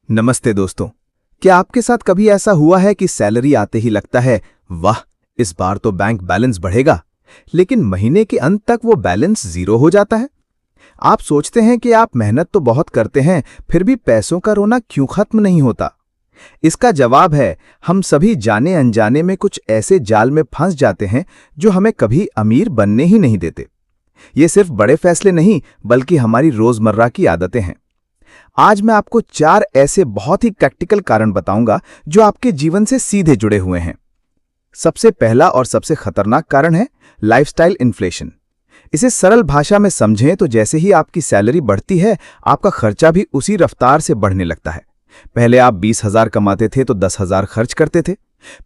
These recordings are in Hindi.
नमस्ते दोस्तों। क्या आपके साथ कभी ऐसा हुआ है कि सैलरी आते ही लगता है वाह, इस बार तो बैंक बैलेंस बढ़ेगा, लेकिन महीने के अंत तक वो बैलेंस जीरो हो जाता है। आप सोचते हैं कि आप मेहनत तो बहुत करते हैं, फिर भी पैसों का रोना क्यों खत्म नहीं होता? इसका जवाब है, हम सभी जाने अनजाने में कुछ ऐसे जाल में फंस जाते हैं जो हमें कभी अमीर बनने ही नहीं देते। ये सिर्फ बड़े फैसले नहीं, बल्कि हमारी रोजमर्रा की आदतें हैं। आज मैं आपको 4 ऐसे बहुत ही प्रैक्टिकल कारण बताऊंगा जो आपके जीवन से सीधे जुड़े हुए हैं। सबसे पहला और सबसे खतरनाक कारण है लाइफस्टाइल इन्फ्लेशन। इसे सरल भाषा में समझें तो जैसे ही आपकी सैलरी बढ़ती है, आपका खर्चा भी उसी रफ्तार से बढ़ने लगता है। पहले आप 20,000 कमाते थे तो 10,000 खर्च करते थे,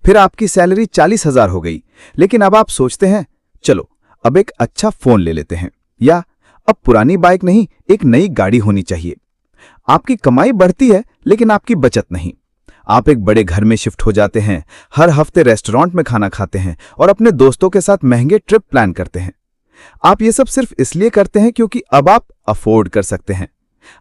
फिर आपकी सैलरी 40,000 हो गई, लेकिन अब आप सोचते हैं चलो अब एक अच्छा फोन ले लेते हैं, या अब पुरानी बाइक नहीं, एक नई गाड़ी होनी चाहिए। आपकी कमाई बढ़ती है लेकिन आपकी बचत नहीं। आप एक बड़े घर में शिफ्ट हो जाते हैं, हर हफ्ते रेस्टोरेंट में खाना खाते हैं और अपने दोस्तों के साथ महंगे ट्रिप प्लान करते हैं। आप ये सब सिर्फ इसलिए करते हैं क्योंकि अब आप अफोर्ड कर सकते हैं।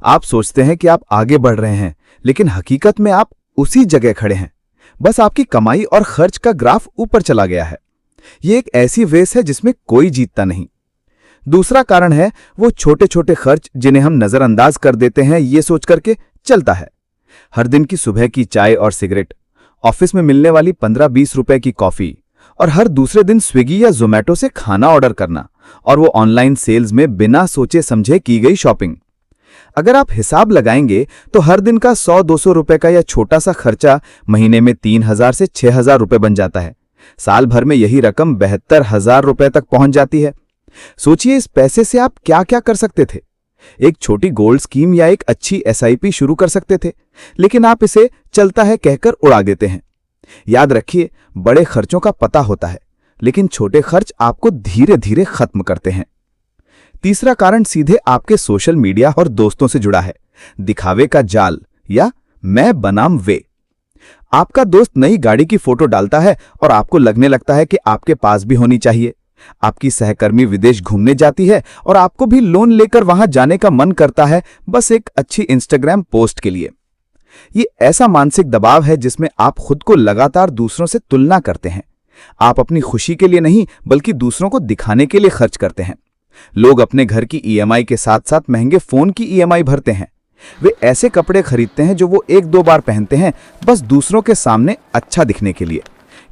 आप सोचते हैं कि आप आगे बढ़ रहे हैं, लेकिन हकीकत में आप उसी जगह खड़े हैं। बस आपकी कमाई और खर्च का ग्राफ ऊपर चला गया है। ये एक ऐसी रेस है जिसमें कोई जीतता नहीं। दूसरा कारण है वो छोटे छोटे खर्च जिन्हें हम नजरअंदाज कर देते हैं, ये सोच करके चलता है। हर दिन की सुबह की चाय और सिगरेट, ऑफिस में मिलने वाली 15-20 रुपए की कॉफी, और हर दूसरे दिन स्विगी या जोमेटो से खाना ऑर्डर करना, और वो ऑनलाइन सेल्स में बिना सोचे समझे की गई शॉपिंग। अगर आप हिसाब लगाएंगे तो हर दिन का 100-200 रुपए का यह छोटा सा खर्चा महीने में 3,000 से 6,000 रुपए बन जाता है। साल भर में यही रकम 72,000 रुपए तक पहुंच जाती है। सोचिए इस पैसे से आप क्या क्या कर सकते थे। एक छोटी गोल्ड स्कीम या एक अच्छी एसआईपी शुरू कर सकते थे, लेकिन आप इसे चलता है कहकर उड़ा देते हैं। याद रखिए, बड़े खर्चों का पता होता है, लेकिन छोटे खर्च आपको धीरे धीरे खत्म करते हैं। तीसरा कारण सीधे आपके सोशल मीडिया और दोस्तों से जुड़ा है, दिखावे का जाल, या मैं बनाम वे। आपका दोस्त नई गाड़ी की फोटो डालता है और आपको लगने लगता है कि आपके पास भी होनी चाहिए। आपकी सहकर्मी विदेश घूमने जाती है और आपको भी लोन लेकर वहां जाने का मन करता है, बस एक अच्छी इंस्टाग्राम पोस्ट के लिए। ये ऐसा मानसिक दबाव है जिसमें आप खुद को लगातार दूसरों से तुलना करते हैं। आप अपनी खुशी के लिए नहीं, बल्कि दूसरों को दिखाने के लिए खर्च करते हैं। लोग अपने घर की ईएमआई के साथ साथ महंगे फोन की ईएमआई भरते हैं। वे ऐसे कपड़े खरीदते हैं जो वो 1-2 बार पहनते हैं, बस दूसरों के सामने अच्छा दिखने के लिए।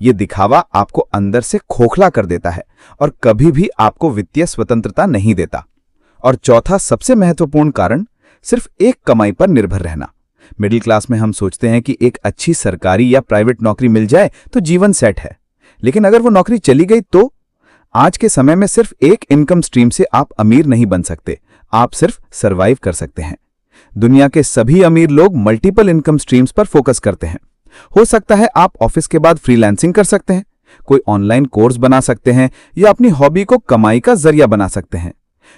ये दिखावा आपको अंदर से खोखला कर देता है और कभी भी आपको वित्तीय स्वतंत्रता नहीं देता। और चौथा सबसे महत्वपूर्ण कारण, सिर्फ एक कमाई पर निर्भर रहना। मिडिल क्लास में हम सोचते हैं कि एक अच्छी सरकारी या प्राइवेट नौकरी मिल जाए तो जीवन सेट है, लेकिन अगर वो नौकरी चली गई तो? आज के समय में सिर्फ एक इनकम स्ट्रीम से आप अमीर नहीं बन सकते, आप सिर्फ सरवाइव कर सकते हैं। दुनिया के सभी अमीर लोग मल्टीपल इनकम स्ट्रीम्स पर फोकस करते हैं। हो सकता है आप ऑफिस के बाद फ्रीलांसिंग कर सकते हैं, कोई ऑनलाइन कोर्स बना सकते हैं, या अपनी हॉबी को कमाई का जरिया बना सकते हैं।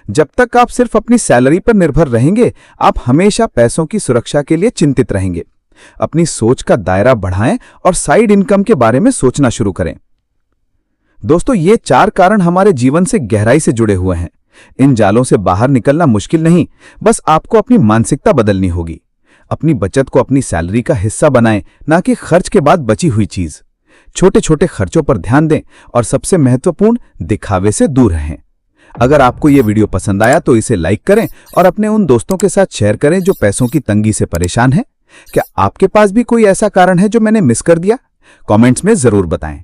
जब तक आप सिर्फ अपनी सैलरी पर निर्भर रहेंगे, आप हमेशा पैसों की सुरक्षा के लिए चिंतित रहेंगे। अपनी सोच का दायरा बढ़ाएं और साइड इनकम के बारे में सोचना शुरू करें। दोस्तों, ये 4 कारण हमारे जीवन से गहराई से जुड़े हुए हैं। इन जालों से बाहर निकलना मुश्किल नहीं, बस आपको अपनी मानसिकता बदलनी होगी। अपनी बचत को अपनी सैलरी का हिस्सा बनाएं, ना कि खर्च के बाद बची हुई चीज। छोटे छोटे खर्चों पर ध्यान दें और सबसे महत्वपूर्ण, दिखावे से दूर रहें। अगर आपको यह वीडियो पसंद आया तो इसे लाइक करें और अपने उन दोस्तों के साथ शेयर करें जो पैसों की तंगी से परेशान हैं। क्या आपके पास भी कोई ऐसा कारण है जो मैंने मिस कर दिया? कमेंट्स में जरूर बताएं।